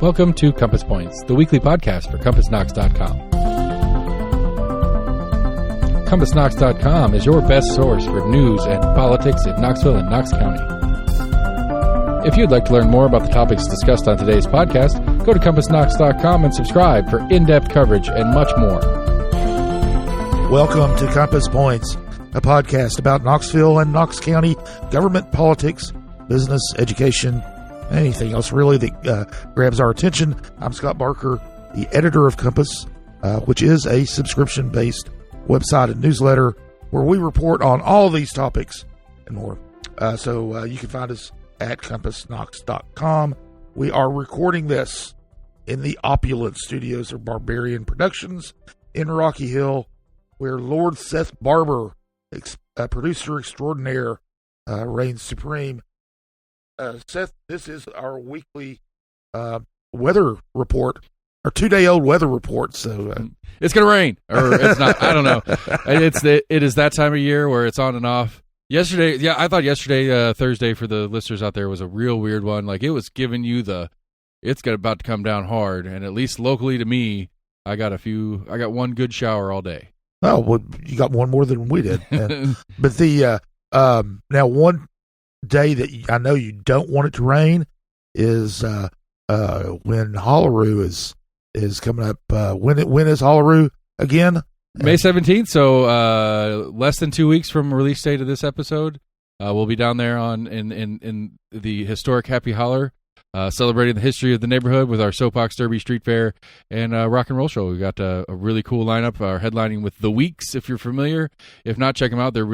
Welcome to Compass Points, the weekly podcast for CompassKnox.com. CompassKnox.com is your best source for news and politics in Knoxville and Knox County. If you'd like to learn more about the topics discussed on today's podcast, go to CompassKnox.com and subscribe for in-depth coverage and much more. Welcome to Compass Points, a podcast about Knoxville and Knox County government, politics, business, education, anything else really that grabs our attention. I'm Scott Barker, the editor of Compass, which is a subscription-based website and newsletter where we report on all these topics and more. So you can find us at CompassKnox.com. We are recording this in the opulent studios of Barbarian Productions in Rocky Hill, where Lord Seth Barber, producer extraordinaire, reigns supreme. Seth, this is our weekly weather report, our 2-day-old weather report. So it's going to rain, or it's not. I don't know. It is that time of year where it's on and off. Yesterday, I thought yesterday, Thursday, for the listeners out there, was a real weird one. Like, it was giving you it's about to come down hard, and at least locally to me, I got one good shower all day. Oh, well, you got one more than we did. But now one day that I know you don't want it to rain is when Holaroo is coming up. When is Holaroo again? May 17th, so less than 2 weeks from release date of this episode. We'll be down there in the historic Happy Holler, celebrating the history of the neighborhood with our Soapbox Derby, Street Fair, and rock and roll show. We got a really cool lineup. Headlining with The Weeks, if you're familiar. If not, check them out. They're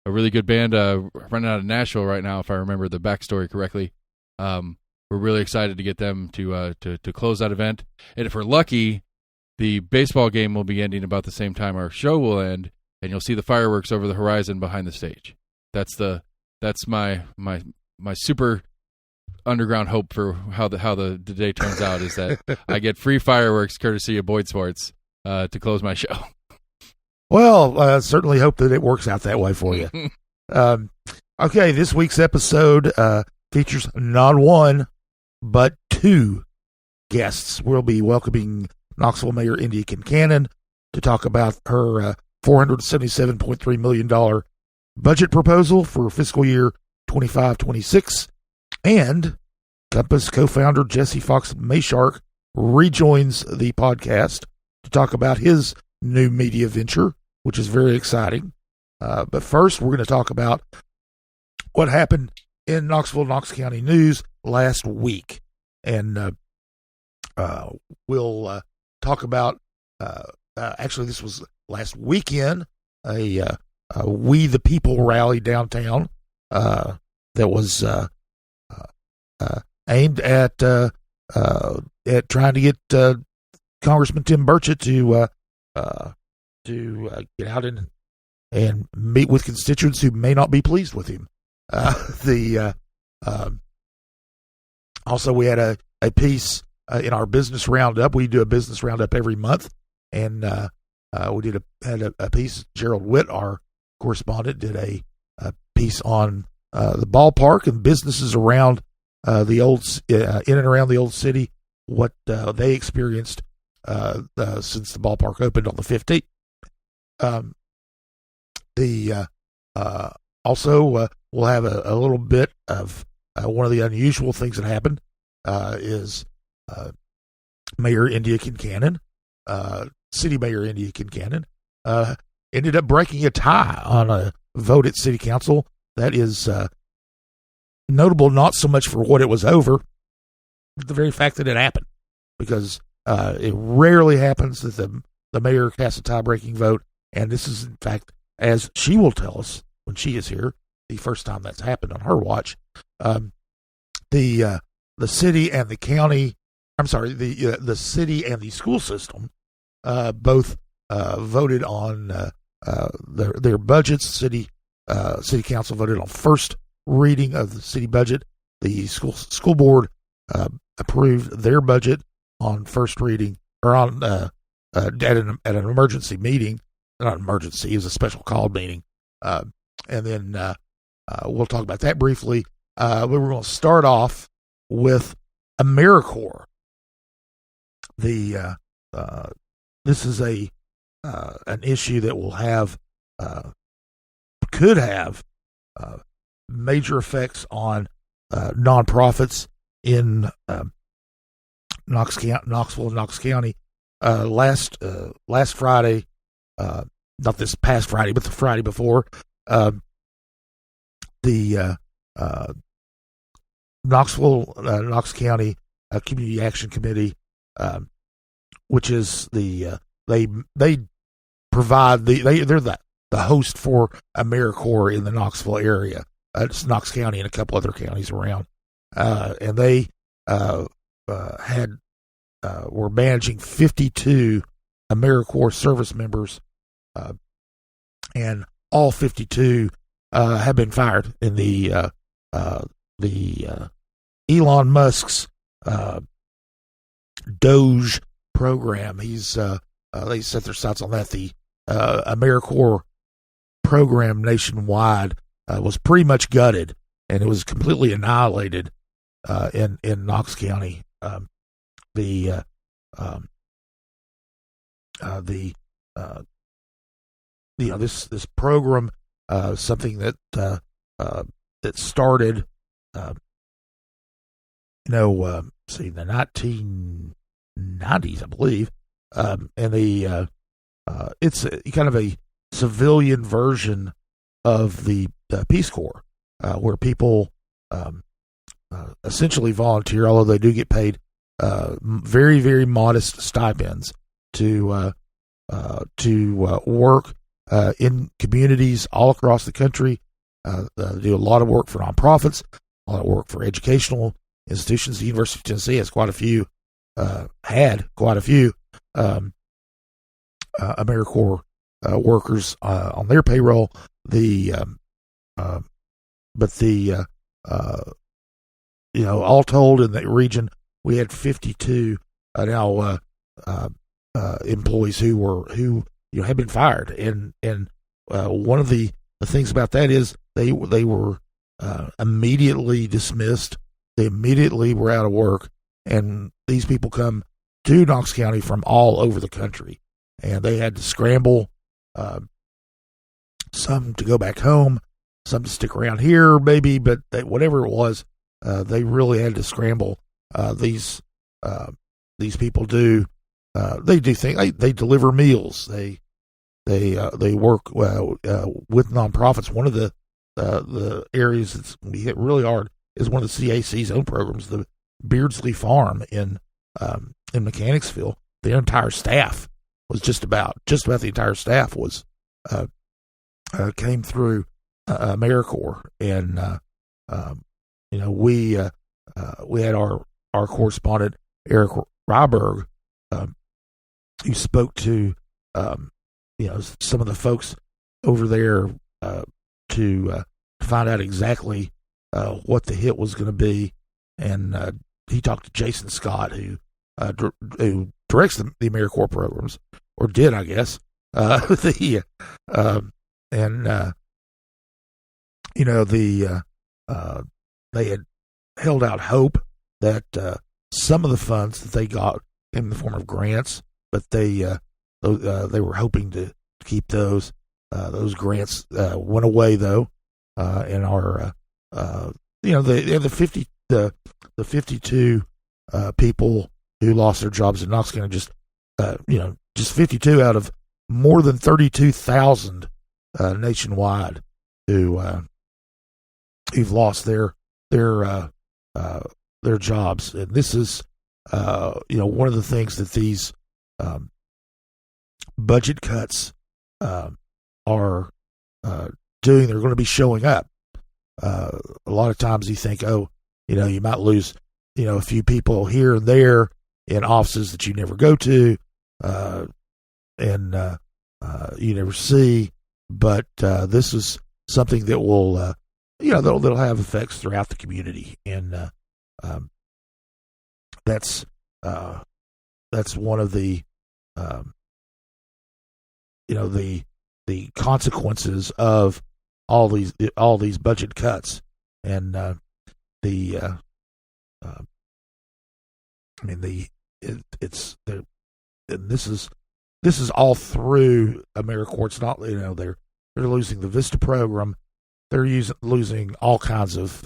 a really good band, running out of Nashville right now, if I remember the backstory correctly. We're really excited to get them to close that event. And if we're lucky, the baseball game will be ending about the same time our show will end, and you'll see the fireworks over the horizon behind the stage. That's my super underground hope for how the day turns out, is that I get free fireworks courtesy of Boyd Sports to close my show. Well, I certainly hope that it works out that way for you. Okay, this week's episode features not one, but two guests. We'll be welcoming Knoxville Mayor India Kincannon to talk about her $477.3 million budget proposal for fiscal year 25-26. And Compass co-founder Jesse Fox Mayshark rejoins the podcast to talk about his new media venture, which is very exciting. But first, we're going to talk about what happened in Knoxville, Knox County news last week. And we'll talk about, actually, this was last weekend, a We the People rally downtown that was aimed at trying to get Congressman Tim Burchett to get out and meet with constituents who may not be pleased with him. Also, we had a piece in our business roundup. We do a business roundup every month, and we had a piece. Gerald Witt, our correspondent, did a piece on the ballpark and businesses around the old in and around the old city, what they experienced since the ballpark opened on the 15th. Also, we'll have a little bit of one of the unusual things that happened is Mayor India Kincannon, City Mayor India Kincannon, ended up breaking a tie on a vote at City Council that is notable not so much for what it was over, but the very fact that it happened, because it rarely happens that the mayor casts a tie-breaking vote. And this is, in fact, as she will tell us when she is here, the first time that's happened on her watch. The city and the county, the city and the school system both voted on their budgets. City council voted on first reading of the city budget. The school board approved their budget on first reading, or on at an emergency meeting. Not emergency, it was a special called meeting. And then we'll talk about that briefly. But we're going to start off with AmeriCorps. the this is an issue that will have could have major effects on nonprofits in Knoxville, Knox County. Last Friday, not this past Friday, but the Friday before, the Knoxville, Knox County Community Action Committee, which is they provide they're the host for AmeriCorps in the Knoxville area. It's Knox County and a couple other counties around, and they were managing 52 AmeriCorps service members, and all 52 have been fired in the Elon Musk's Doge program. They set their sights on that. The AmeriCorps program nationwide was pretty much gutted, and it was completely annihilated in Knox County. This program, something that started, the 1990s, I believe, and it's kind of a civilian version of the Peace Corps, where people essentially volunteer, although they do get paid very, very modest stipends to work in communities all across the country. They do a lot of work for nonprofits, a lot of work for educational institutions. The University of Tennessee has quite a few, had quite a few AmeriCorps workers on their payroll. All told in the region, we had 52 employees who had been fired, and one of the things about that is they were immediately dismissed. They immediately were out of work, and these people come to Knox County from all over the country, and they had to scramble, some to go back home, some to stick around here maybe, but whatever it was, they really had to scramble. These people do things. They deliver meals. They work with nonprofits. One of the areas that's going to be hit really hard is one of the CAC's own programs, the Beardsley Farm in Mechanicsville. Their entire staff was just about the entire staff was came through AmeriCorps, and we had our correspondent Eric Ryberg, who spoke to some of the folks over there to find out exactly what the hit was going to be, and he talked to Jason Scott, who directs the AmeriCorps programs, or did, I guess. They had held out hope that some of the funds that they got in the form of grants, but they were hoping to keep those. Those grants went away though, and are the 52 people who lost their jobs in Knox County, just 52 out of more than 32,000 nationwide who've lost their jobs. And this is one of the things that these budget cuts are doing. They're going to be showing up. A lot of times you think, you might lose a few people here and there in offices that you never go to, and you never see. But this is something that will that'll have effects throughout the community, and that's one of the the consequences of all these budget cuts, and the it's and this is all through AmeriCorps. Not they're losing the Vista program. They're losing all kinds of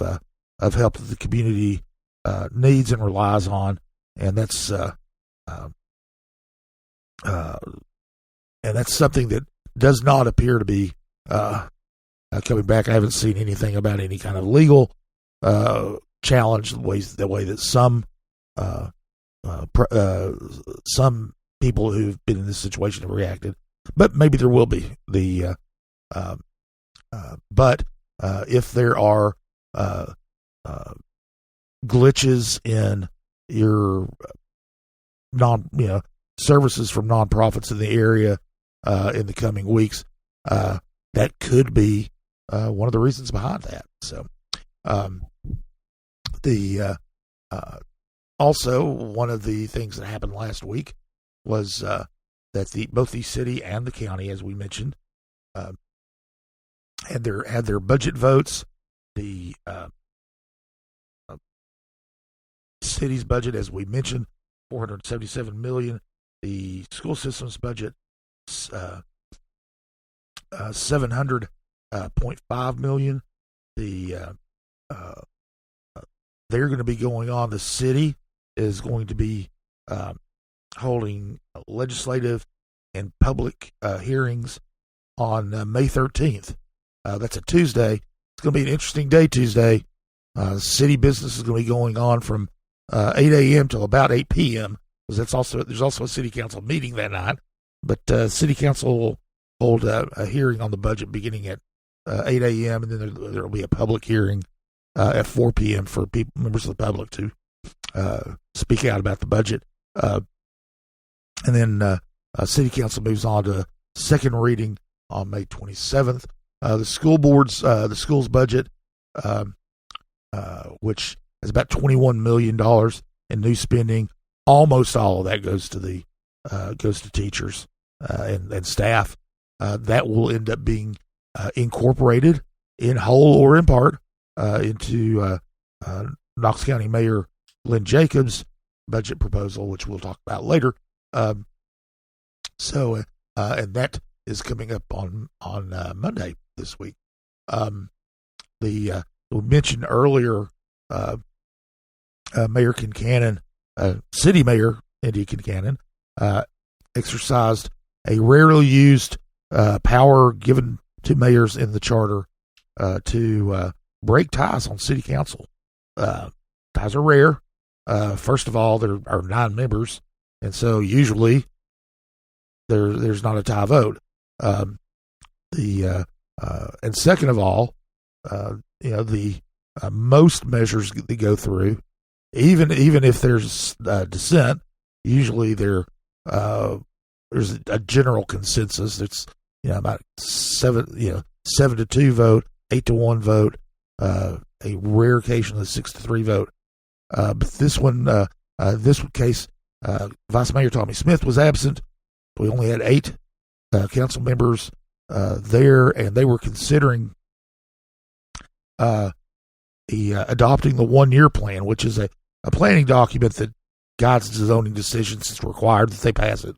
help that the community needs and relies on, and that's something that does not appear to be coming back. I haven't seen anything about any kind of legal challenge the way that some people who've been in this situation have reacted, but maybe there will be. But if there are glitches in your services from nonprofits in the area in the coming weeks, that could be one of the reasons behind that. So, also one of the things that happened last week was that both the city and the county, as we mentioned, had their budget votes. The city's budget, as we mentioned, $477 million. The school system's budget, $700.5 million. They're going to be going on. The city is going to be holding legislative and public hearings on May 13th. That's a Tuesday. It's going to be an interesting day Tuesday. City business is going to be going on from 8 a.m. till about 8 p.m. because there's also a city council meeting that night. But city council will hold a hearing on the budget beginning at 8 a.m. and then there will be a public hearing at 4 p.m. for members of the public to speak out about the budget. And then city council moves on to second reading on May 27th. The school's budget, which is about $21 million in new spending. Almost all of that goes to teachers and staff. That will end up being incorporated in whole or in part into Knox County Mayor Lynn Jacobs' budget proposal, which we'll talk about later. And that is coming up on Monday this week. We mentioned earlier Mayor Kincannon, City Mayor India Kincannon, exercised a rarely used power given to mayors in the charter to break ties on city council. Ties are rare. First of all, there are 9 members, and so usually there's not a tie vote. And second of all, the most measures that go through, even if there's dissent, usually there's a general consensus. It's about 7-2 vote, 8-1 vote, a rare occasion of 6-3 vote. But this case, Vice Mayor Tommy Smith was absent. We only had 8 council members there, and they were considering adopting the 1-year plan, which is a planning document that guides the zoning decisions. It's required that they pass it.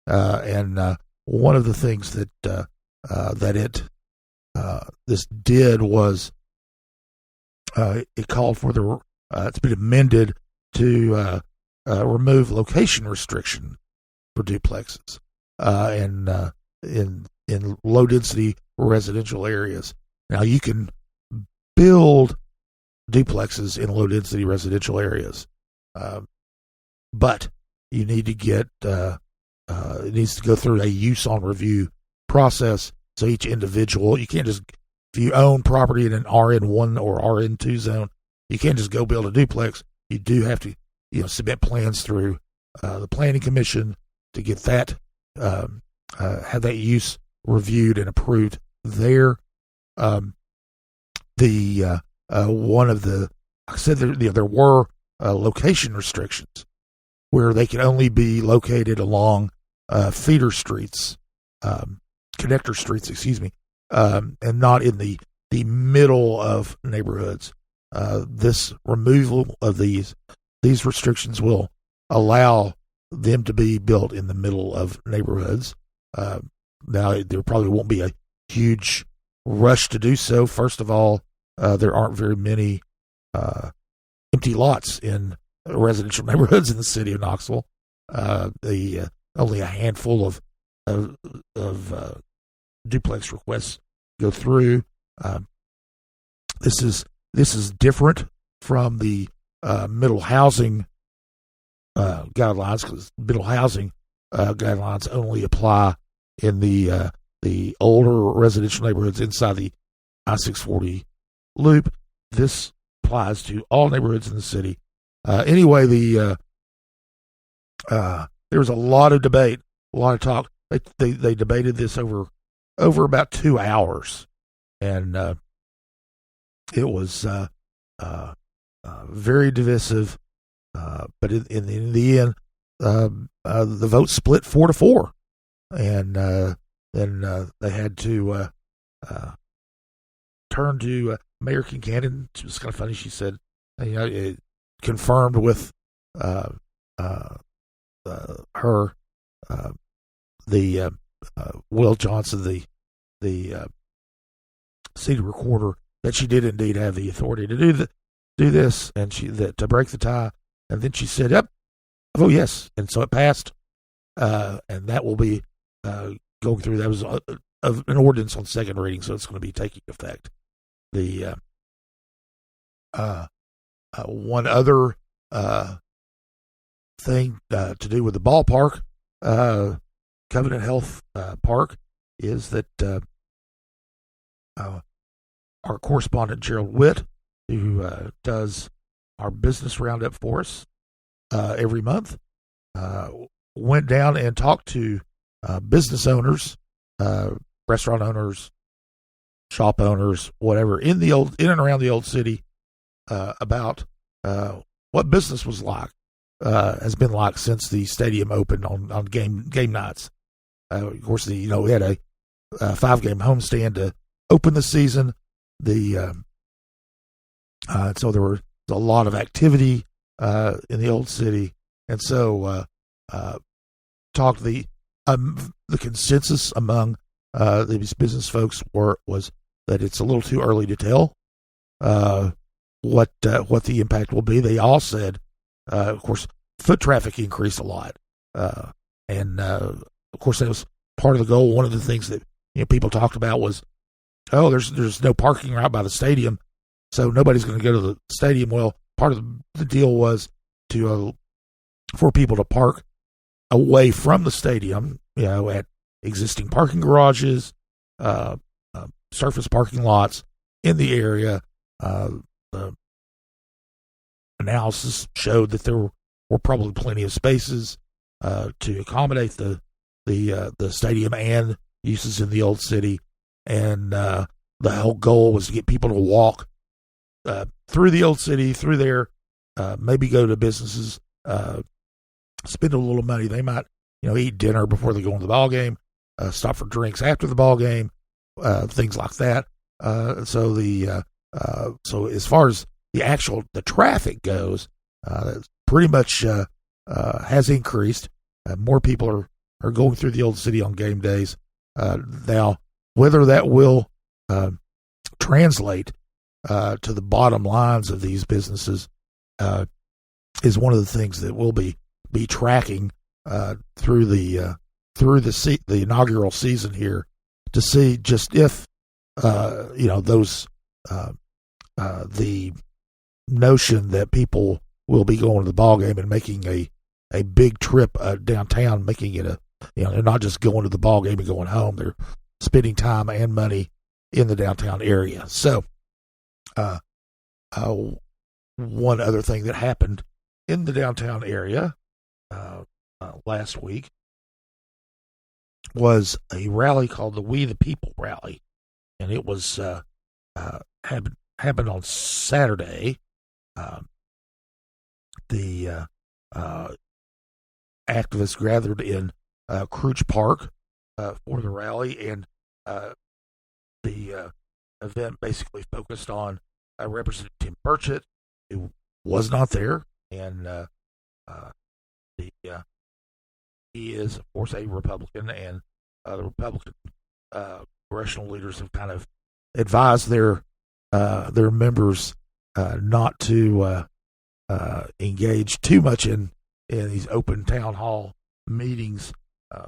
And one of the things that this did was it called for it's been amended to remove location restriction for duplexes in low density residential areas. Now you can build duplexes in low density residential areas, but you need to get it needs to go through a use on review process. So each individual, you can't just, if you own property in an RN1 or RN2 zone, you can't just go build a duplex. You do have to submit plans through the planning commission to get that have that use reviewed and approved there. One of the, I said there were location restrictions where they can only be located along feeder streets, connector streets, and not in the middle of neighborhoods. This removal of these restrictions will allow them to be built in the middle of neighborhoods. Now, there probably won't be a huge rush to do so. First of all, there aren't very many empty lots in residential neighborhoods in the city of Knoxville. Only a handful of duplex requests go through. This is different from the middle housing guidelines, because middle housing guidelines only apply in the older residential neighborhoods inside the I-640 loop. This applies to all neighborhoods in the city. Anyway, there was a lot of debate, a lot of talk. They debated this over about 2 hours, and it was very divisive. But in the end, the vote split 4-4, and then they had to turn to Mayor Kincannon. It was kind of funny. She said, it confirmed with her Will Johnson, the city recorder, that she did indeed have the authority to do this, and to break the tie. And then she said, "Yep, I vote yes," and so it passed. And that will be going through. That was an ordinance on second reading, so it's going to be taking effect. The one other thing to do with the ballpark, Covenant Health Park, is that our correspondent Gerald Witt, who does our business roundup for us every month, went down and talked to business owners, restaurant owners, shop owners, whatever, in and around the old city, about what business was like, has been like since the stadium opened on game nights. Of course, we had a 5-game homestand to open the season. So there was a lot of activity in the old city, and so talked the consensus among these business folks was that it's a little too early to tell what the impact will be. They all said, of course, foot traffic increased a lot, and of course that was part of the goal. One of the things that people talked about was, there's no parking right by the stadium, so nobody's going to go to the stadium. Well, part of the deal was for people to park away from the stadium, at existing parking garages, surface parking lots in the area. The analysis showed that there were probably plenty of spaces to accommodate the stadium and uses in the old city, and the whole goal was to get people to walk through the old city, through there, maybe go to businesses, spend a little money. They might, eat dinner before they go into the ball game, stop for drinks after the ball game, things like that. So as far as the traffic goes, pretty much has increased. More people are going through the old city on game days. Now, whether that will translate to the bottom lines of these businesses is one of the things that we'll be tracking through the inaugural season here, to see just if those the notion that people will be going to the ball game and making a big trip downtown, making it they're not just going to the ball game and going home. They're spending time and money in the downtown area. So, one other thing that happened in the downtown area last week was a rally called the We the People rally, and it was happened on Saturday. The activists gathered in Crouch Park for the rally, and the event basically focused on Representative Tim Burchett, who was not there, and the he is, of course, a Republican, and the Republican congressional leaders have kind of advised their members not to engage too much in these open town hall meetings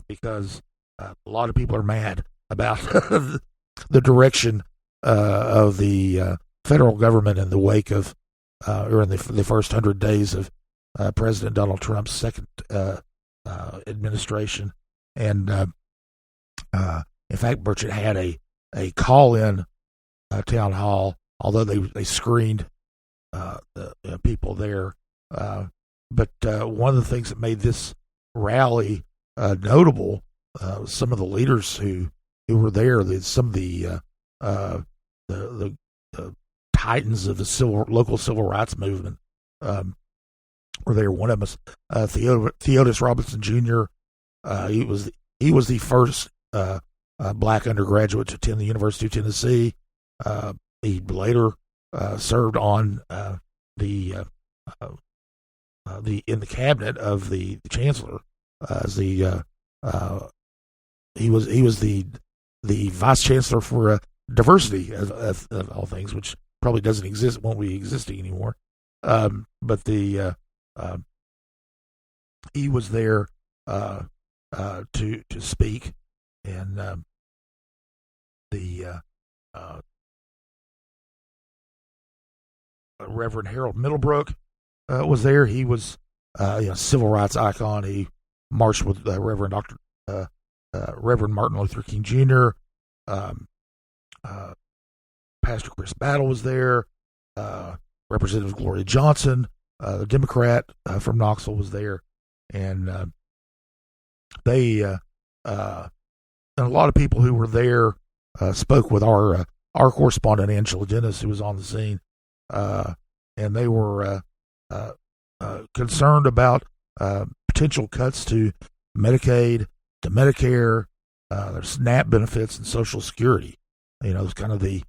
because a lot of people are mad about the direction of the federal government in the wake of or in the first 100 days of President Donald Trump's second administration. And in fact, Burchett had a call-in town hall, although they screened the people there. But one of the things that made this rally notable, some of the leaders who were there, some of the titans of the local civil rights movement were there. One of them was Theodis Robinson Jr. He was the first black undergraduate to attend the University of Tennessee. He later served on in the cabinet of the chancellor as he was the vice chancellor for diversity of all things, which probably doesn't exist, won't be existing anymore. But he was there to speak, and Reverend Harold Middlebrook was there. He was a civil rights icon. He marched with Reverend Martin Luther King Jr. Pastor Chris Battle was there. Representative Gloria Johnson, the Democrat from Knoxville, was there, and a lot of people who were there spoke with our correspondent Angela Dennis, who was on the scene, and they were concerned about potential cuts to Medicaid, to Medicare, their SNAP benefits, and Social Security. It's kind of the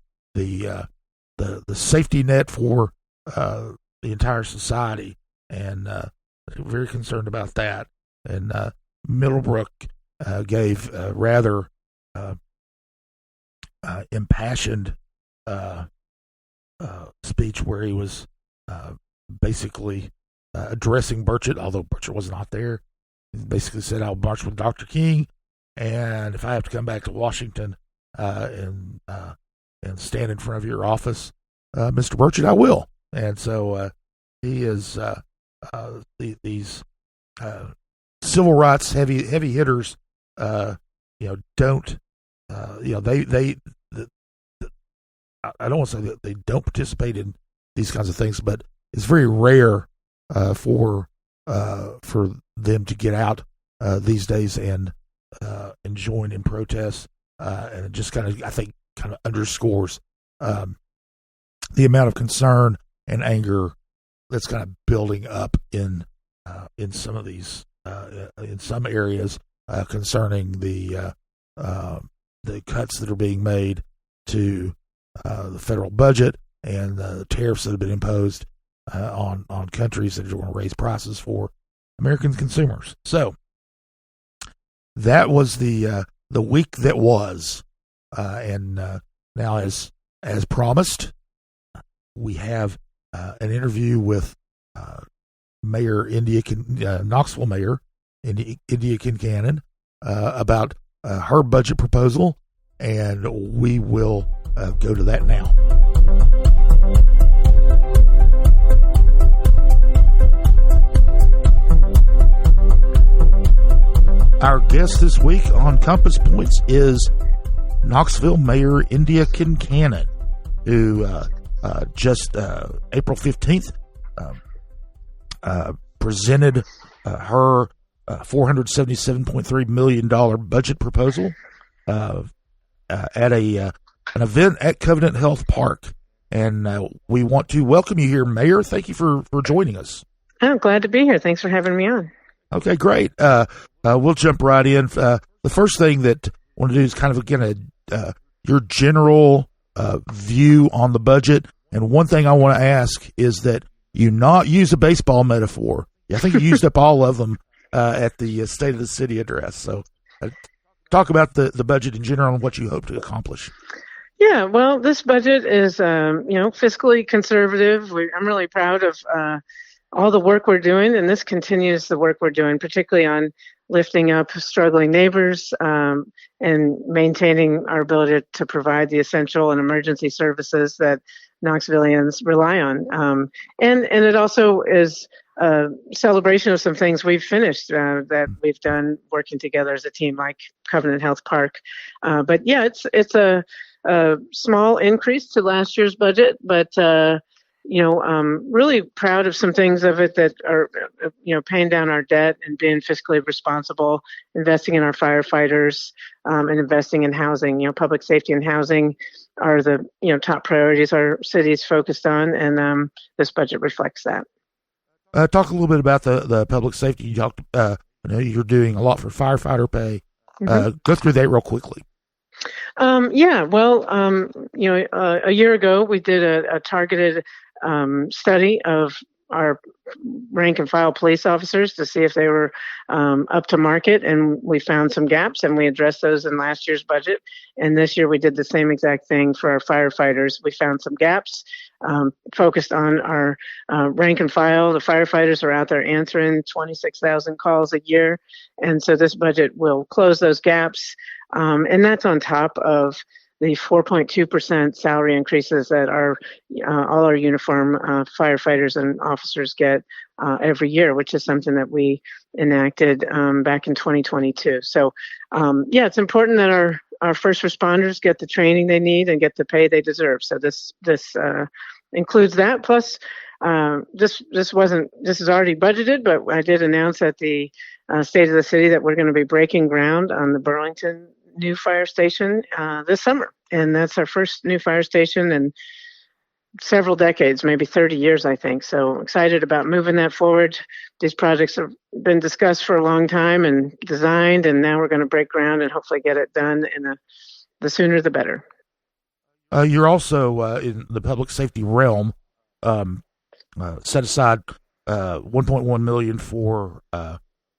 safety net for the entire society, and very concerned about that. And Middlebrook gave a rather impassioned speech where he was basically addressing Burchett, although Burchett was not there. He basically said, "I'll march with Dr. King, and if I have to come back to Washington and stand in front of your office, Mr. Burchett, I will." And so he is these civil rights heavy hitters. Don't they I don't want to say that they don't participate in these kinds of things, but it's very rare for them to get out these days and join in protests, and it just kind of underscores the amount of concern and anger that's kind of building up in some of these in some areas concerning the cuts that are being made to the federal budget and the tariffs that have been imposed on countries that are going to raise prices for American consumers. So that was the week that was, and now as promised, we have an interview with Mayor Knoxville Mayor India Kincannon about her budget proposal, and we will go to that now. Our guest this week on Compass Points is Knoxville Mayor India Kincannon, who just April 15th presented her $477.3 million budget proposal at an event at Covenant Health Park. And we want to welcome you here, Mayor. Thank you for joining us. I'm glad to be here. Thanks for having me on. Okay, great. We'll jump right in. The first thing that I want to do is kind of, again, your general view on the budget. And one thing I want to ask is that you not use a baseball metaphor. I think you used up all of them at the State of the City address. So talk about the budget in general and what you hope to accomplish. Yeah, well, this budget is, fiscally conservative. I'm really proud of all the work we're doing, and this continues the work we're doing, particularly on lifting up struggling neighbors and maintaining our ability to provide the essential and emergency services that Knoxvillians rely on. And it also is a celebration of some things we've finished that we've done working together as a team, like Covenant Health Park. But yeah, it's a small increase to last year's budget, but really proud of some things of it that are, paying down our debt and being fiscally responsible, investing in our firefighters, and investing in housing. Public safety and housing are the, top priorities our city is focused on, and this budget reflects that. Talk a little bit about the public safety. You talked, you're doing a lot for firefighter pay. Go through that real quickly. A year ago we did a targeted study of our rank and file police officers to see if they were up to market, and we found some gaps, and we addressed those in last year's budget. And this year we did the same exact thing for our firefighters. We found some gaps, focused on our rank and file. The firefighters are out there answering 26,000 calls a year, and so this budget will close those gaps, and that's on top of the 4.2% salary increases that all our uniform firefighters and officers get every year, which is something that we enacted back in 2022. So, it's important that our first responders get the training they need and get the pay they deserve. So this includes that. Plus, this is already budgeted, but I did announce at the State of the City that we're going to be breaking ground on the Burlington new fire station this summer, and that's our first new fire station in several decades, maybe 30 years, I think. So excited about moving that forward. These projects have been discussed for a long time and designed, and now we're going to break ground and hopefully get it done the sooner the better. You're also in the public safety realm, set aside $1.1 million for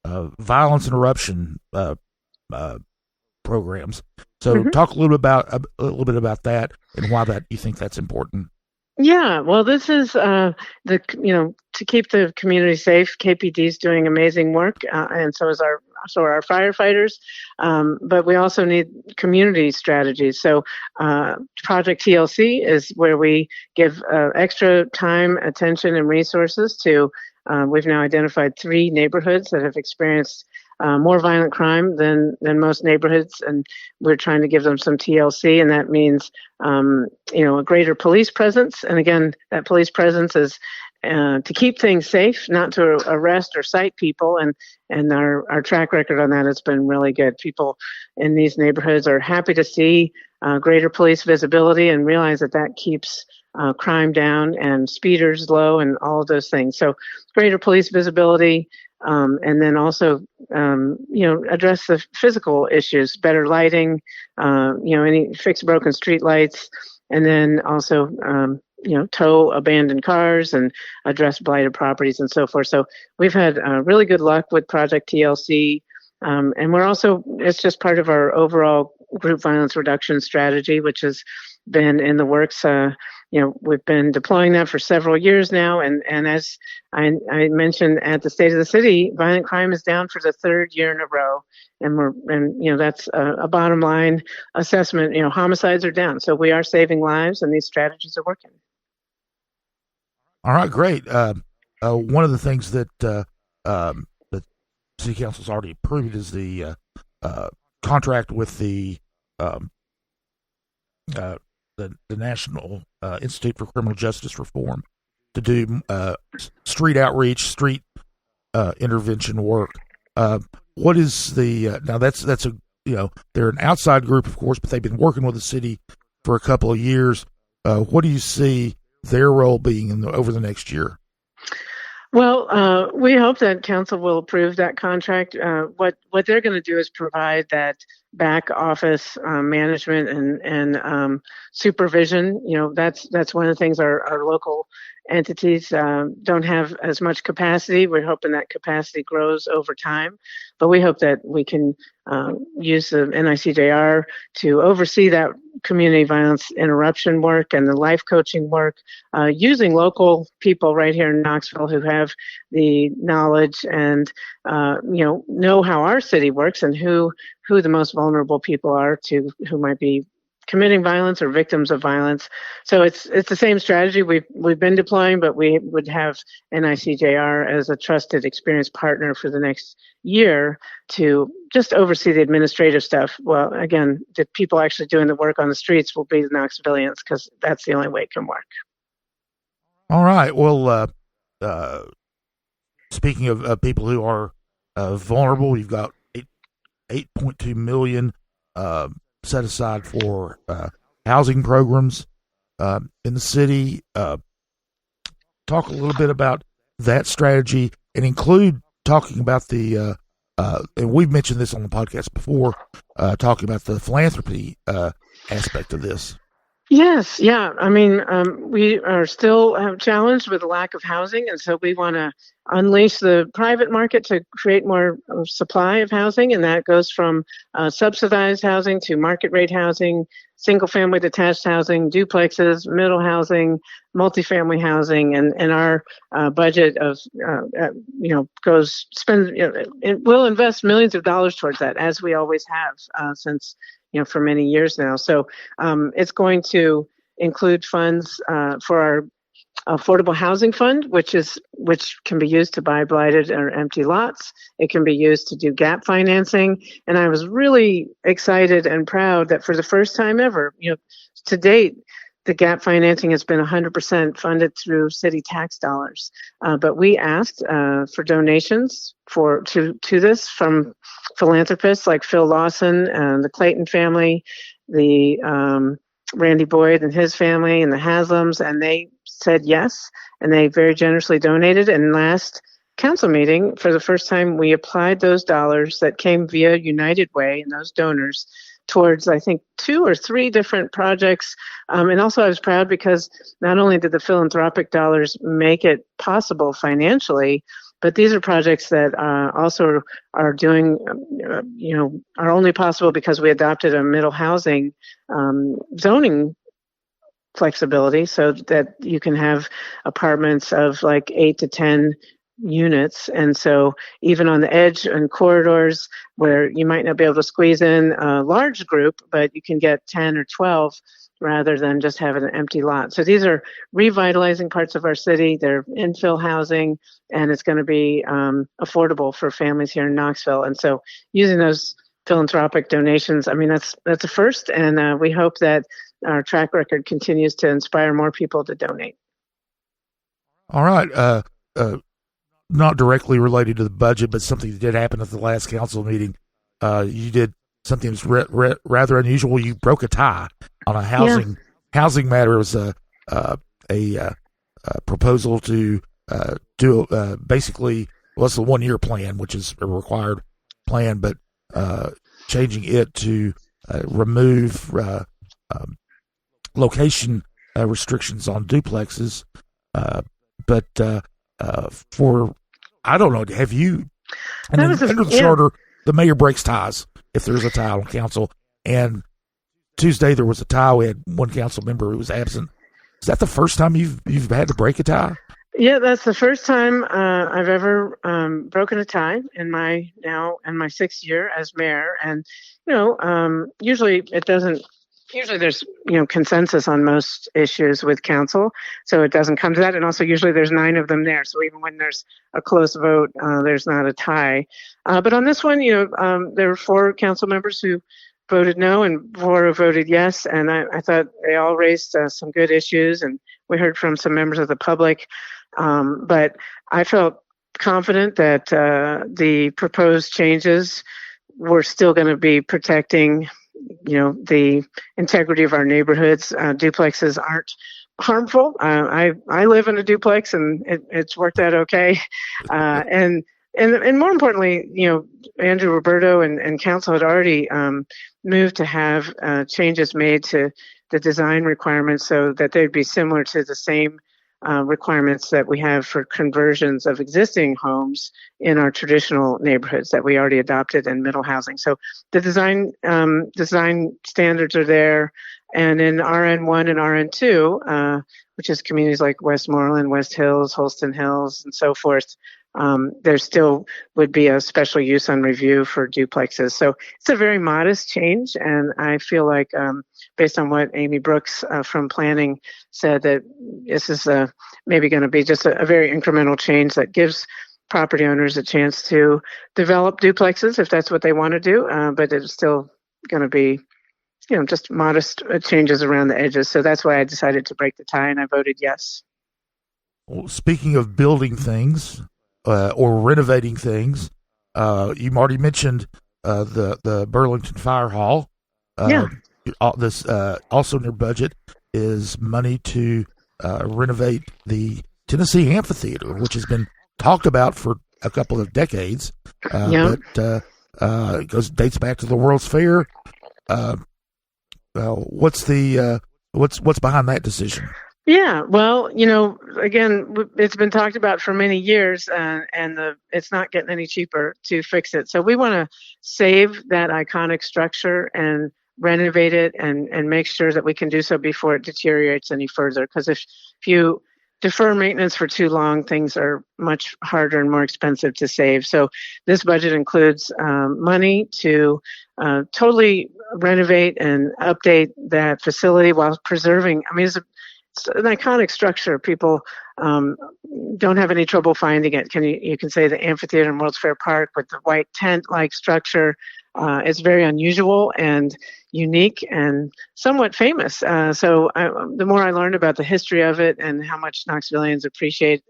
violence interruption programs. So talk a little bit about that and why that you think that's important. Yeah, well, this is to keep the community safe. KPD is doing amazing work, and so are our firefighters. But we also need community strategies. So Project TLC is where we give extra time, attention, and resources to. We've now identified 3 neighborhoods that have experienced more violent crime than most neighborhoods, and we're trying to give them some TLC, and that means a greater police presence. And again, that police presence is to keep things safe, not to arrest or cite people. And our track record on that has been really good. People in these neighborhoods are happy to see greater police visibility and realize that keeps crime down and speeders low and all of those things. So greater police visibility. And then also, address the physical issues, better lighting, fix broken street lights, and then also, tow abandoned cars and address blighted properties and so forth. So we've had really good luck with Project TLC. And it's just part of our overall group violence reduction strategy, which has been in the works. We've been deploying that for several years now, and as I mentioned at the State of the City, violent crime is down for the 3rd year in a row, and that's a bottom line assessment. Homicides are down, so we are saving lives, and these strategies are working. All right, great. One of the things that the City Council's already approved is the contract with the National Institute for Criminal Justice Reform to do street outreach, street intervention work. What is the now? That's they're an outside group, of course, but they've been working with the city for a couple of years. What do you see their role being over the next year? Well, we hope that council will approve that contract. What they're going to do is provide that back office management and supervision. That's one of the things our local entities don't have as much capacity. We're hoping that capacity grows over time, but we hope that we can use the NICJR to oversee that community violence interruption work and the life coaching work, using local people right here in Knoxville who have the knowledge and know how our city works and who the most vulnerable people are to who might be committing violence or victims of violence. So it's the same strategy we've been deploying, but we would have NICJR as a trusted, experienced partner for the next year to just oversee the administrative stuff. Well, again, the people actually doing the work on the streets will be the Knoxvillians, because that's the only way it can work. All right. Well, speaking of people who are vulnerable, you've got $8.2 million set aside for housing programs in the city. Talk a little bit about that strategy and include talking about the and we've mentioned this on the podcast before, talking about the philanthropy aspect of this. Yes, yeah. I mean, we are still challenged with a lack of housing, and so we want to unleash the private market to create more supply of housing, and that goes from subsidized housing to market rate housing, single-family detached housing, duplexes, middle housing, multifamily housing, and our budget of we'll invest millions of dollars towards that, as we always have since for many years now. So it's going to include funds for our affordable housing fund, which can be used to buy blighted or empty lots. It can be used to do gap financing. And I was really excited and proud that for the first time ever, to date, the gap financing has been 100% funded through city tax dollars. But we asked for donations to this from philanthropists like Phil Lawson and the Clayton family, the Randy Boyd and his family, and the Haslams, and they said yes, and they very generously donated. And last council meeting, for the first time, we applied those dollars that came via United Way and those donors towards, I think, 2 or 3 different projects. And also I was proud because not only did the philanthropic dollars make it possible financially, but these are projects that also are doing, are only possible because we adopted a middle housing zoning flexibility so that you can have apartments of like 8 to 10 units. And so even on the edge and corridors where you might not be able to squeeze in a large group, but you can get 10 or 12 rather than just having an empty lot. So these are revitalizing parts of our city. They're infill housing, and it's going to be affordable for families here in Knoxville. And so using those philanthropic donations, I mean, that's a first, and we hope that our track record continues to inspire more people to donate. All right. Not directly related to the budget, but something that did happen at the last council meeting. You did something that's rather unusual. You broke a tie on a housing matter. It was a proposal to do basically, well, it's a 1-year plan, which is a required plan, but changing it to remove location restrictions on duplexes. But for, I don't know, have you, and under the charter, the mayor breaks ties if there's a tie on council. And Tuesday there was a tie. We had one council member who was absent. Is that the first time you've had to break a tie? Yeah, that's the first time I've ever broken a tie in my 6th year as mayor. And usually there's consensus on most issues with council, so it doesn't come to that. And also usually there's 9 of them there, so even when there's a close vote, there's not a tie. But on this one, there were 4 council members who voted no and 4 who voted yes, and I thought they all raised some good issues, and we heard from some members of the public. But I felt confident that the proposed changes were still going to be protecting the integrity of our neighborhoods. Duplexes aren't harmful. I live in a duplex, and it's worked out okay. And and more importantly, Andrew Roberto and council had already moved to have changes made to the design requirements so that they'd be similar to the same requirements that we have for conversions of existing homes in our traditional neighborhoods that we already adopted in middle housing. So the design standards are there, and in RN1 and RN2, which is communities like Westmoreland, West Hills, Holston Hills, and so forth, there still would be a special use on review for duplexes. So it's a very modest change, and I feel like, based on what Amy Brooks from planning said, that this is maybe going to be just a very incremental change that gives property owners a chance to develop duplexes if that's what they want to do, but it's still going to be just modest changes around the edges. So that's why I decided to break the tie, and I voted yes. Well, speaking of building things or renovating things, you already mentioned the Burlington Fire Hall. This also in your budget is money to renovate the Tennessee Amphitheater, which has been talked about for a couple of decades, but dates back to the World's Fair. What's behind that decision? Yeah, well, again, it's been talked about for many years, and it's not getting any cheaper to fix it. So we want to save that iconic structure and renovate it and make sure that we can do so before it deteriorates any further. Because if you defer maintenance for too long, things are much harder and more expensive to save. So this budget includes money to totally renovate and update that facility while preserving. I mean, it's an iconic structure. People don't have any trouble finding it. You can say the amphitheater in World's Fair Park with the white tent-like structure. It's very unusual and unique and somewhat famous. So the more I learned about the history of it and how much Knoxvillians appreciate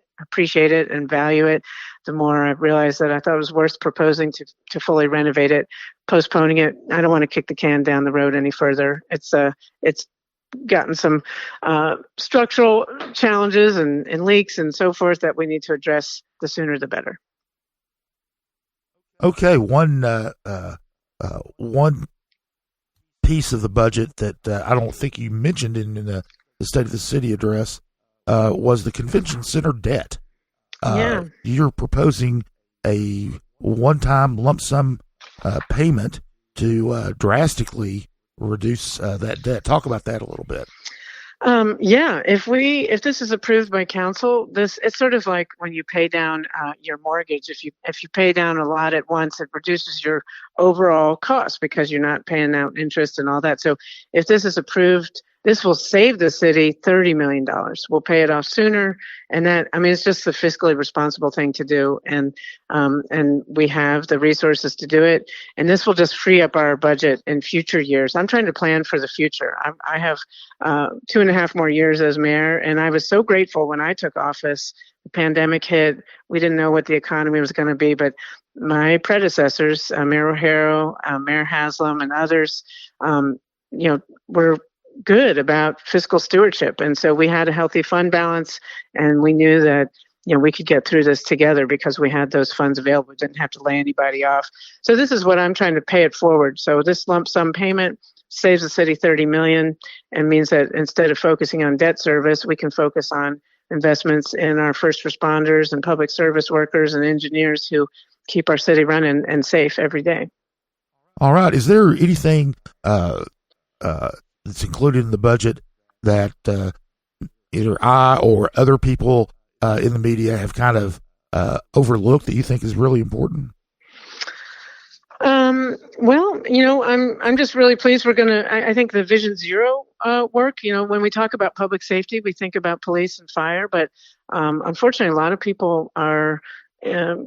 it and value it, the more I realized that I thought it was worth proposing to fully renovate it. Postponing it, I don't want to kick the can down the road any further. It's gotten some structural challenges and leaks and so forth that we need to address. The sooner the better. Okay, one piece of the budget that I don't think you mentioned in the State of the City address was the convention center debt. You're proposing a one-time lump sum payment to drastically reduce that debt. Talk about that a little bit. If this is approved by council, it's sort of like when you pay down your mortgage. If you pay down a lot at once, it reduces your overall cost because you're not paying out interest and all that. So if this is approved, this will save the city $30 million. We'll pay it off sooner, and it's just the fiscally responsible thing to do, and we have the resources to do it. And this will just free up our budget in future years. I'm trying to plan for the future. I have 2.5 more years as mayor, and I was so grateful when I took office. The pandemic hit. We didn't know what the economy was going to be, but my predecessors, Mayor O'Hara, Mayor Haslam, and others, were good about fiscal stewardship. And so we had a healthy fund balance, and we knew that, we could get through this together because we had those funds available. We didn't have to lay anybody off. So this is what I'm trying to pay it forward. So this lump sum payment saves the city $30 million and means that instead of focusing on debt service, we can focus on investments in our first responders and public service workers and engineers who keep our city running and safe every day. All right. Is there anything that's included in the budget that either I or other people in the media have kind of overlooked that you think is really important? I'm just really pleased. I think the Vision Zero work, when we talk about public safety, we think about police and fire, but unfortunately, a lot of people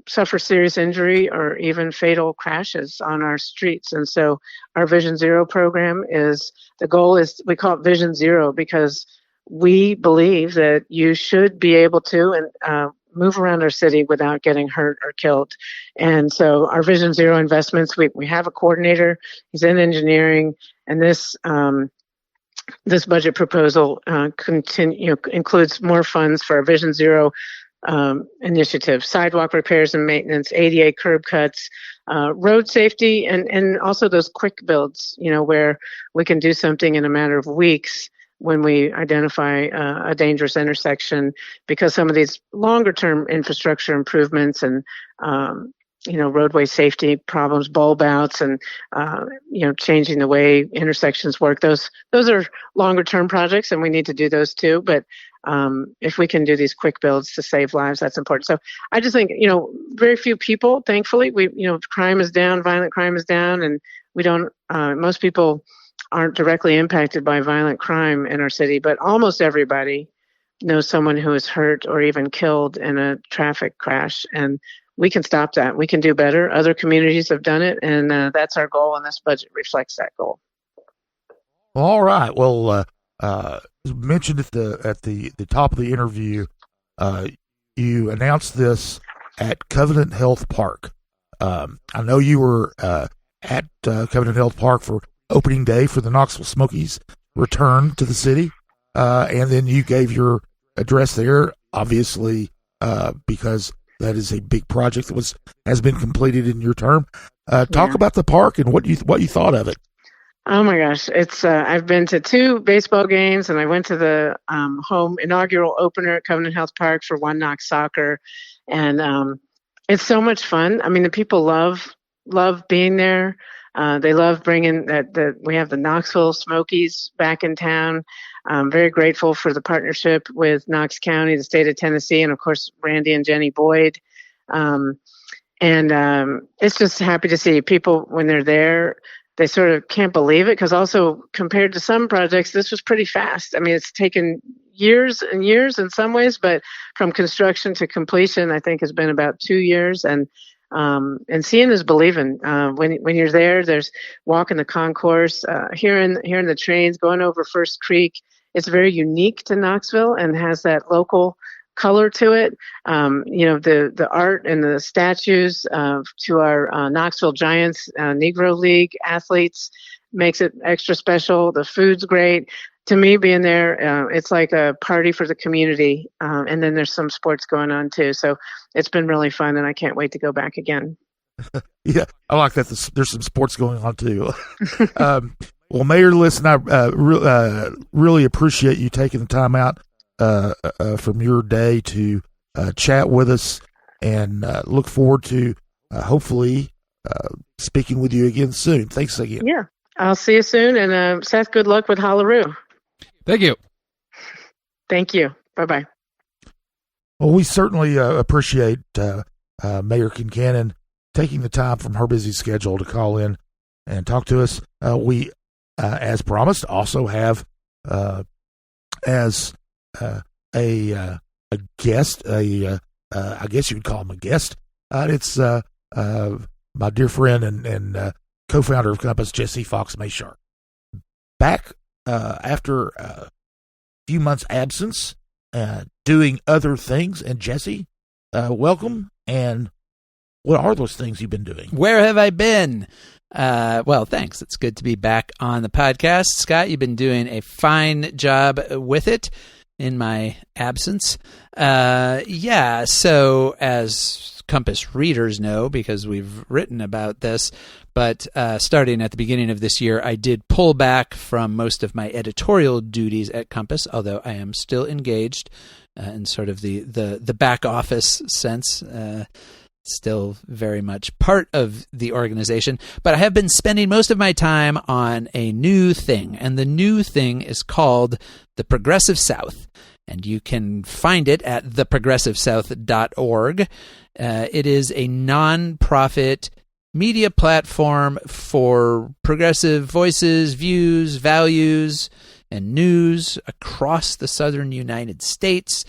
suffer serious injury or even fatal crashes on our streets. And so our Vision Zero program the goal is, we call it Vision Zero because we believe that you should be able to move around our city without getting hurt or killed. And so our Vision Zero investments, we have a coordinator, he's in engineering, and this budget proposal includes more funds for our Vision Zero initiatives: sidewalk repairs and maintenance, ADA curb cuts, road safety, and also those quick builds, where we can do something in a matter of weeks when we identify a dangerous intersection, because some of these longer term infrastructure improvements and roadway safety problems, bulb outs, and changing the way intersections work. Those are longer term projects, and we need to do those too. But if we can do these quick builds to save lives, that's important. So I just think very few people, thankfully, crime is down, violent crime is down, and we don't. Most people aren't directly impacted by violent crime in our city, but almost everybody knows someone who is hurt or even killed in a traffic crash, and we can stop that. We can do better. Other communities have done it, and that's our goal, and this budget reflects that goal. All right. Well, as mentioned at the top of the interview, you announced this at Covenant Health Park. I know you were at Covenant Health Park for opening day for the Knoxville Smokies return to the city, and then you gave your address there, obviously, because that is a big project that has been completed in your term. Talk about the park and what you thought of it. Oh my gosh, it's I've been to 2 baseball games, and I went to the home inaugural opener at Covenant Health Park for One Knox Soccer, and it's so much fun. I mean, the people love being there. They love bringing that we have the Knoxville Smokies back in town. I'm very grateful for the partnership with Knox County, the state of Tennessee, and of course Randy and Jenny Boyd. It's just happy to see people when they're there. They sort of can't believe it, because also compared to some projects, this was pretty fast. I mean, it's taken years and years in some ways, but from construction to completion, I think has been about 2 years. And seeing is believing. When you're there, there's walking the concourse, hearing the trains going over First Creek. It's very unique to Knoxville and has that local color to it. The art and the statues to our Knoxville Giants Negro League athletes makes it extra special. The food's great. To me, being there, it's like a party for the community. And then there's some sports going on too. So it's been really fun, and I can't wait to go back again. Yeah, I like that. There's some sports going on too. Well, Mayor, listen, I really appreciate you taking the time out from your day to chat with us, and look forward to hopefully speaking with you again soon. Thanks again. Yeah, I'll see you soon. And Seth, good luck with Holaroo. Thank you. Thank you. Bye-bye. Well, we certainly appreciate Mayor Kincannon taking the time from her busy schedule to call in and talk to us. We, as promised, also have as a guest, I guess you would call him a guest. It's my dear friend and co-founder of Compass, Jesse Fox Mayshar. Back after a few months' absence, doing other things. And Jesse, welcome. And what are those things you've been doing? Where have I been? Well, thanks. It's good to be back on the podcast. Scott, you've been doing a fine job with it in my absence. So as Compass readers know, because we've written about this, but starting at the beginning of this year, I did pull back from most of my editorial duties at Compass, although I am still engaged in sort of the back office sense, still very much part of the organization. But I have been spending most of my time on a new thing, and the new thing is called The Progressive South. And you can find it at theprogressivesouth.org. It is a nonprofit media platform for progressive voices, views, values, and news across the southern United States.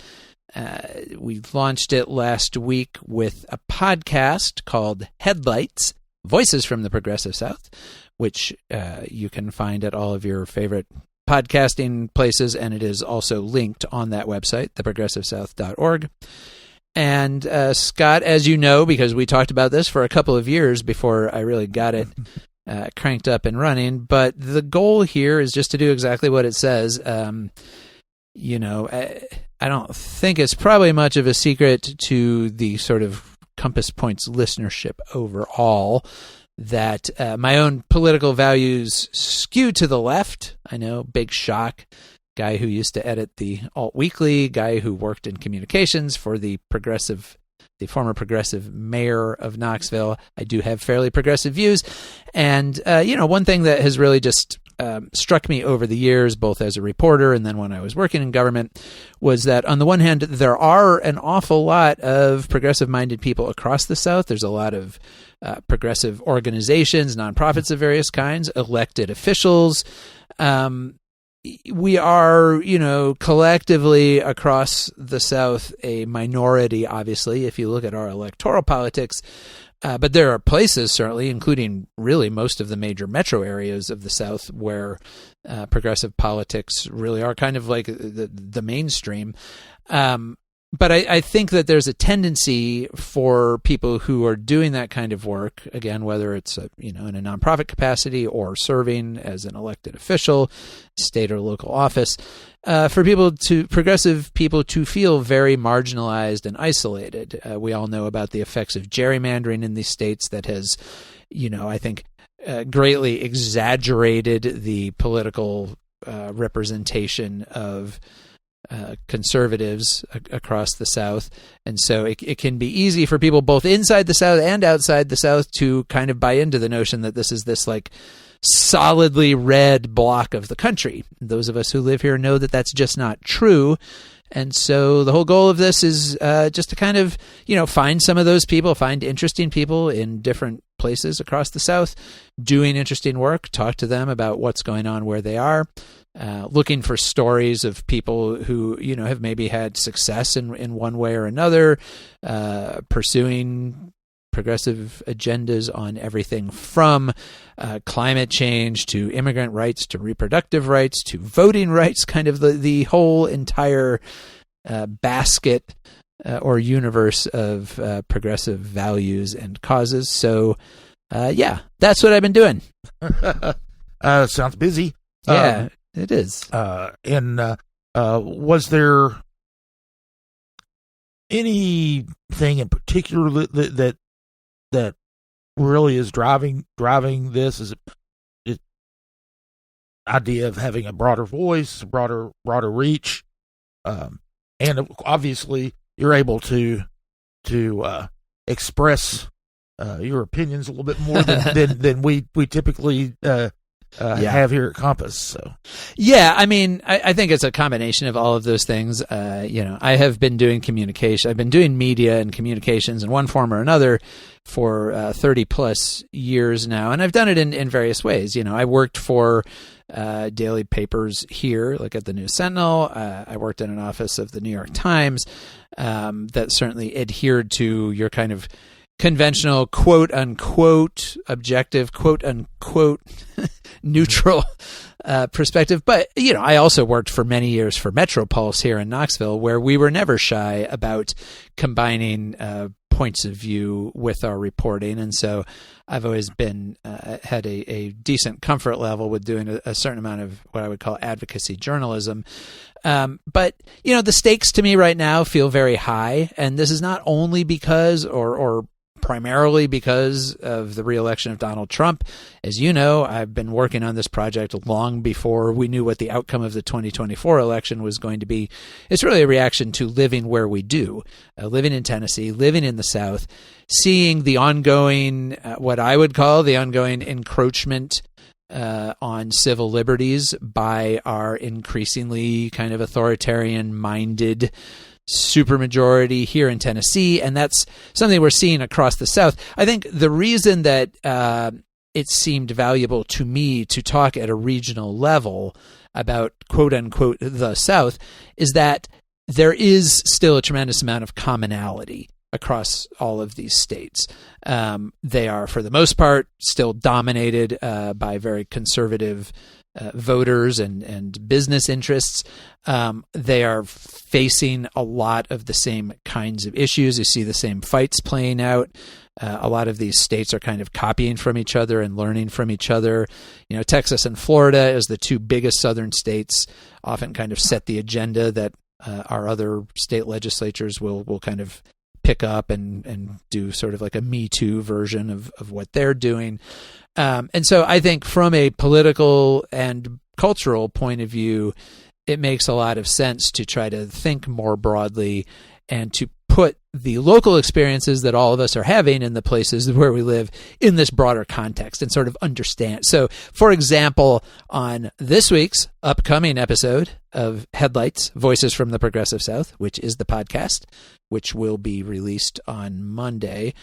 We launched it last week with a podcast called Headlights, Voices from the Progressive South, which you can find at all of your favorite podcasting places, and it is also linked on that website, theprogressivesouth.org. And Scott, as you know, because we talked about this for a couple of years before I really got it cranked up and running, but the goal here is just to do exactly what it says. I don't think it's probably much of a secret to the sort of Compass Points listenership overall that my own political values skew to the left. I know, big shock. Guy who used to edit the Alt Weekly, guy who worked in communications for the former progressive mayor of Knoxville. I do have fairly progressive views. And, one thing that has really just struck me over the years, both as a reporter and then when I was working in government, was that on the one hand, there are an awful lot of progressive-minded people across the South. There's a lot of progressive organizations, nonprofits of various kinds, elected officials. We are, collectively across the South, a minority, obviously, if you look at our electoral politics. But there are places, certainly, including really most of the major metro areas of the South, where progressive politics really are kind of like the mainstream. But I think that there's a tendency for people who are doing that kind of work, again, whether it's in a nonprofit capacity or serving as an elected official, state or local office, for progressive people to feel very marginalized and isolated. We all know about the effects of gerrymandering in these states that has, I think, greatly exaggerated the political representation of conservatives across the South. And so it can be easy for people both inside the South and outside the South to kind of buy into the notion that this is this like solidly red block of the country. Those of us who live here know that that's just not true. And so the whole goal of this is just to kind of, find some of those people, find interesting people in different places across the South doing interesting work, talk to them about what's going on where they are, looking for stories of people who, have maybe had success in one way or another, pursuing progressive agendas on everything from climate change to immigrant rights to reproductive rights to voting rights, kind of the whole entire basket or universe of progressive values and causes. So, that's what I've been doing. Sounds busy. Yeah, it is. And was there anything in particular that really is driving this? Is it idea of having a broader voice, broader reach, and obviously you're able to express your opinions a little bit more than we typically have here at Compass. So yeah, I mean, I think it's a combination of all of those things. I have been doing communication. I've been doing media and communications in one form or another for 30 plus years now, and I've done it in various ways. I worked for daily papers here, like at the News Sentinel. I worked in an office of the New York Times that certainly adhered to your kind of conventional quote unquote objective, quote unquote neutral perspective. But, I also worked for many years for Metropulse here in Knoxville, where we were never shy about combining points of view with our reporting. And so I've always been had a decent comfort level with doing a certain amount of what I would call advocacy journalism. But, the stakes to me right now feel very high. And this is not only because or primarily because of the re-election of Donald Trump. As you know, I've been working on this project long before we knew what the outcome of the 2024 election was going to be. It's really a reaction to living where we do, living in Tennessee, living in the South, seeing the ongoing, what I would call the ongoing encroachment on civil liberties by our increasingly kind of authoritarian-minded supermajority here in Tennessee, and that's something we're seeing across the South. I think the reason that it seemed valuable to me to talk at a regional level about quote-unquote the South is that there is still a tremendous amount of commonality across all of these states. They are, for the most part, still dominated by very conservative voters and business interests. They are facing a lot of the same kinds of issues. You see the same fights playing out. A lot of these states are kind of copying from each other and learning from each other. Texas and Florida, as the two biggest southern states, often kind of set the agenda that our other state legislatures will kind of pick up and do sort of like a Me Too version of what they're doing. And so I think from a political and cultural point of view, it makes a lot of sense to try to think more broadly and to put the local experiences that all of us are having in the places where we live in this broader context and sort of understand. So, for example, on this week's upcoming episode of Headlights, Voices from the Progressive South, which is the podcast, which will be released on Monday,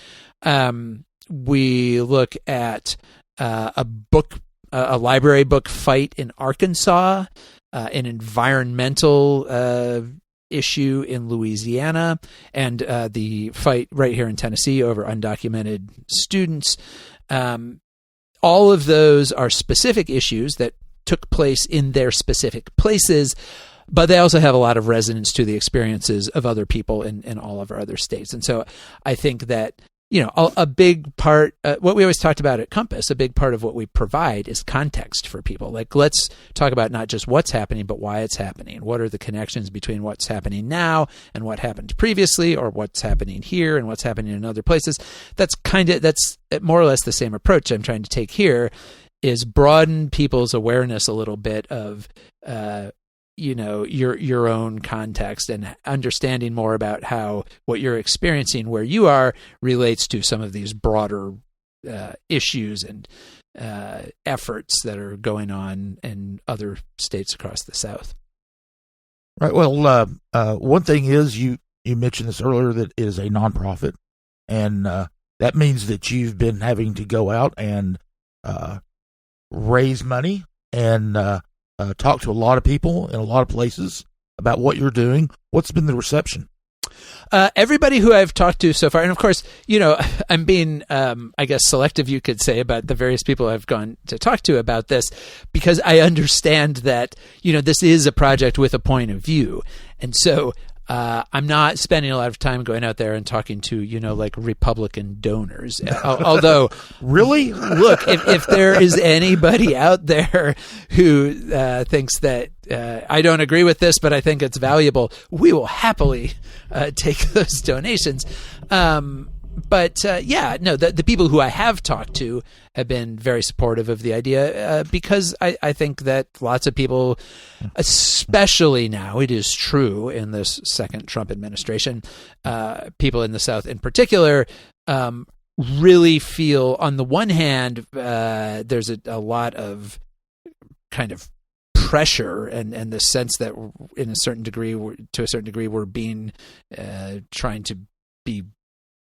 we look at a library book fight in Arkansas, an environmental issue in Louisiana, and the fight right here in Tennessee over undocumented students. All of those are specific issues that took place in their specific places, but they also have a lot of resonance to the experiences of other people in all of our other states. And so I think that a big part, what we always talked about at Compass, a big part of what we provide is context for people. Like, let's talk about not just what's happening, but why it's happening. What are the connections between what's happening now and what happened previously, or what's happening here and what's happening in other places? That's more or less the same approach I'm trying to take here, is broaden people's awareness a little bit of, your own context and understanding more about how what you're experiencing where you are relates to some of these broader issues and efforts that are going on in other states across the South. Right. Well, one thing is you mentioned this earlier, that it is a nonprofit, and that means that you've been having to go out and raise money and talk to a lot of people in a lot of places about what you're doing. What's been the reception? Everybody who I've talked to so far, and of course, I'm being, I guess, selective, you could say, about the various people I've gone to talk to about this, because I understand that, this is a project with a point of view. And so I'm not spending a lot of time going out there and talking to, like Republican donors. Although, really, look, if there is anybody out there who thinks that I don't agree with this, but I think it's valuable, we will happily take those donations. But the people who I have talked to have been very supportive of the idea, because I think that lots of people, especially now, it is true in this second Trump administration, people in the South in particular, really feel, on the one hand, there's a lot of kind of pressure and the sense that to a certain degree, we're being trying to be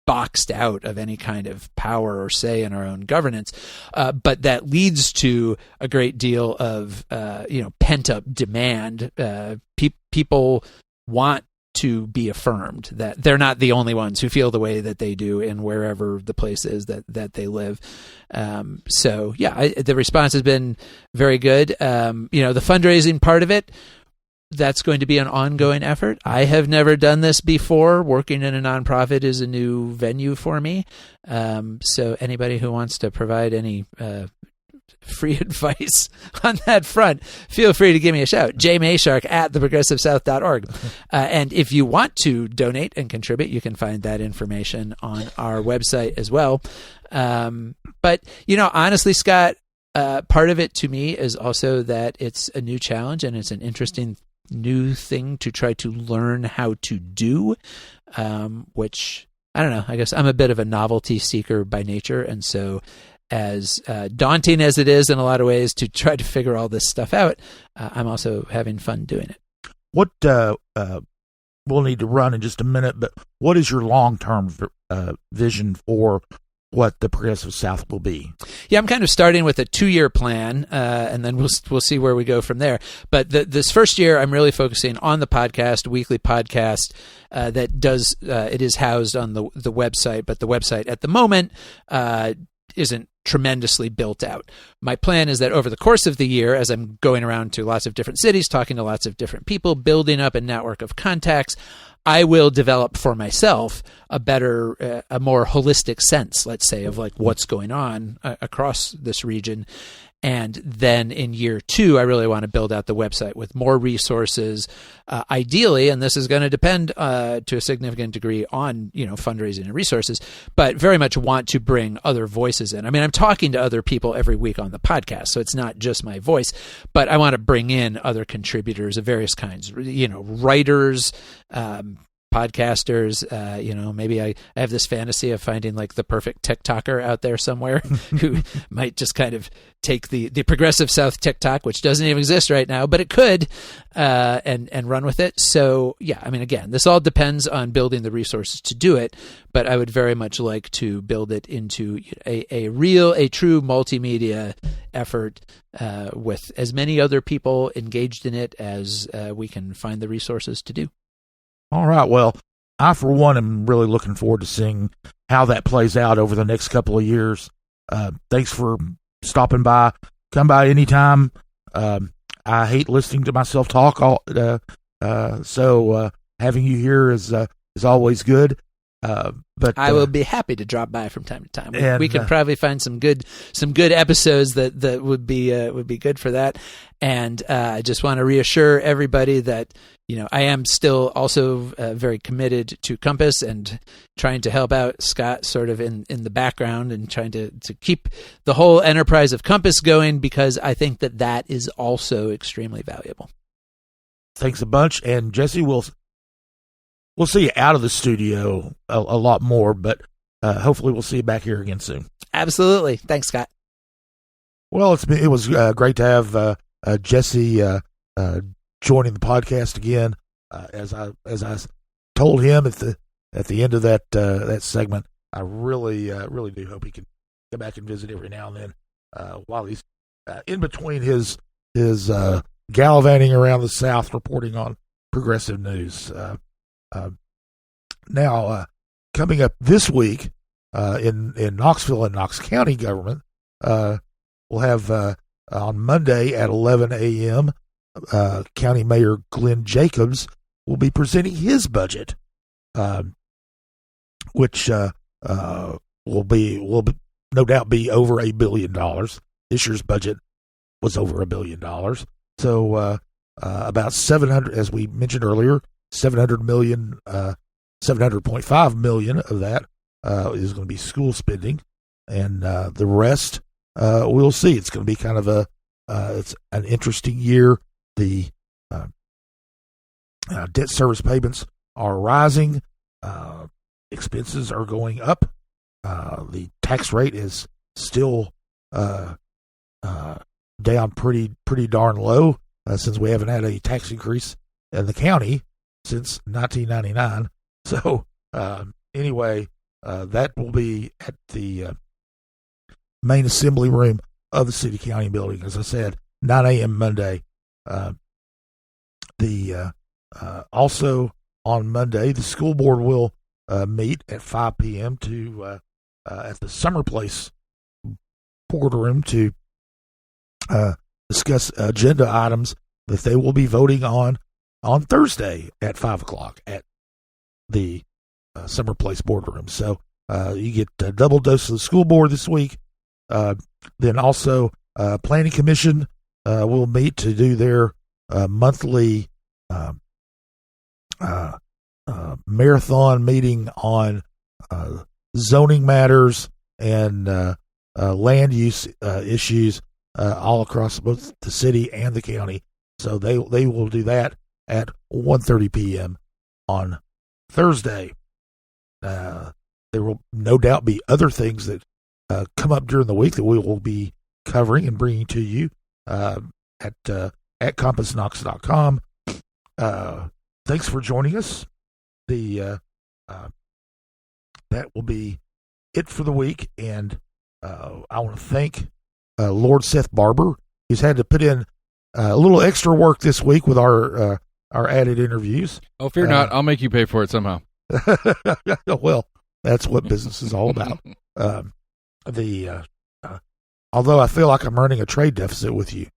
boxed out of any kind of power or say in our own governance, but that leads to a great deal of pent up demand. People want to be affirmed that they're not the only ones who feel the way that they do in wherever the place is that they live. The response has been very good. The fundraising part of it, that's going to be an ongoing effort. I have never done this before. Working in a nonprofit is a new venue for me. So anybody who wants to provide any free advice on that front, feel free to give me a shout. jmayshark@theprogressivesouth.org. And if you want to donate and contribute, you can find that information on our website as well. But honestly, Scott, part of it to me is also that it's a new challenge and it's an interesting new thing to try to learn how to do, which, I don't know, I guess I'm a bit of a novelty seeker by nature. And so as daunting as it is in a lot of ways to try to figure all this stuff out, I'm also having fun doing it. What we'll need to run in just a minute, but what is your long-term vision for what the Progressive South will be? Yeah, I'm kind of starting with a 2-year plan, and then we'll see where we go from there. But this first year, I'm really focusing on the podcast, weekly podcast that does. It is housed on the website, but the website at the moment isn't tremendously built out. My plan is that over the course of the year, as I'm going around to lots of different cities, talking to lots of different people, building up a network of contacts, I will develop for myself a better, a more holistic sense, let's say, of like what's going on across this region. And then in year 2, I really want to build out the website with more resources, ideally, and this is going to depend to a significant degree on, fundraising and resources, but very much want to bring other voices in. I mean, I'm talking to other people every week on the podcast, so it's not just my voice, but I want to bring in other contributors of various kinds, writers, podcasters, maybe I have this fantasy of finding like the perfect TikToker out there somewhere who might just kind of take the Progressive South TikTok, which doesn't even exist right now, but it could, and run with it. So yeah, I mean, again, this all depends on building the resources to do it, but I would very much like to build it into a true multimedia effort, with as many other people engaged in it as we can find the resources to do. All right. Well, I, for one, am really looking forward to seeing how that plays out over the next couple of years. Thanks for stopping by. Come by anytime. I hate listening to myself talk, so having you here is always good. But I will be happy to drop by from time to time. We could probably find some good episodes that would be good for that. And I just want to reassure everybody that I am still also very committed to Compass and trying to help out Scott sort of in the background and trying to keep the whole enterprise of Compass going, because I think that is also extremely valuable. Thanks a bunch, and Jesse, we'll see you out of the studio a lot more, but hopefully we'll see you back here again soon. Absolutely. Thanks, Scott. Well, it was great to have Jesse joining the podcast again. As I told him at the end of that segment, I really do hope he can come back and visit every now and then while he's in between his gallivanting around the South reporting on progressive news. Now, coming up this week in Knoxville and Knox County government, we'll have on Monday at 11 a.m. County Mayor Glenn Jacobs will be presenting his budget, which will no doubt be over $1 billion. This year's budget was over $1 billion. So about 700, as we mentioned earlier, 700.5 million of that is going to be school spending, and the rest we'll see. It's going to be kind of it's an interesting year. The debt service payments are rising, expenses are going up. The tax rate is still down pretty darn low, since we haven't had a tax increase in the county since 1999. So anyway, that will be at the main assembly room of the city county building, as I said, 9 a.m. Monday. Also on Monday, the school board will meet at 5 p.m. to at the Summer Place boardroom to discuss agenda items that they will be voting on Thursday at 5 o'clock at the Summer Place boardroom. So you get a double dose of the school board this week. Then also Planning Commission will meet to do their monthly marathon meeting on zoning matters and land use issues all across both the city and the county. So they will do that at 1:30 p.m. on Thursday. There will no doubt be other things that come up during the week that we will be covering and bringing to you at CompassKnox.com. Thanks for joining us. That will be it for the week, and I want to thank Lord Seth Barber. He's had to put in a little extra work this week with our added interviews. Oh, fear not. I'll make you pay for it somehow. Well, that's what business is all about. Although I feel like I'm running a trade deficit with you.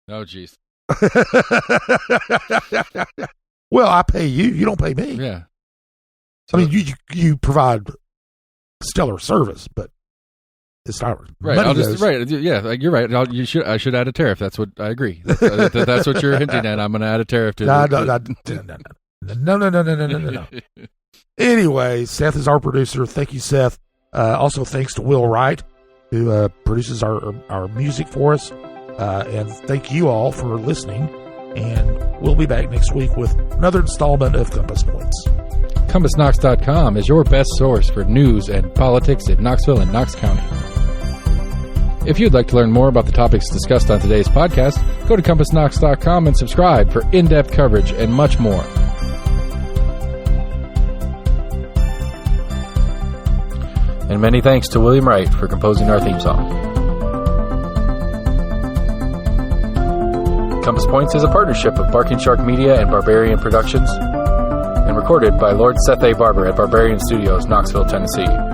Oh, jeez. Well, I pay you. You don't pay me. Yeah. I mean, you provide stellar service, but it's not right. money I'll just goes. right. Yeah, like, you're right. I should add a tariff. That's what I agree. That's what you're hinting at. I'm going to add a tariff to. No. Anyway, Seth is our producer. Thank you, Seth. Also, thanks to Will Wright, who produces our music for us. And thank you all for listening. And we'll be back next week with another installment of Compass Points. CompassKnox.com is your best source for news and politics in Knoxville and Knox County. If you'd like to learn more about the topics discussed on today's podcast, go to CompassKnox.com and subscribe for in-depth coverage and much more. And many thanks to William Wright for composing our theme song. Compass Points is a partnership of Barking Shark Media and Barbarian Productions, and recorded by Lord Seth A. Barber at Barbarian Studios, Knoxville, Tennessee.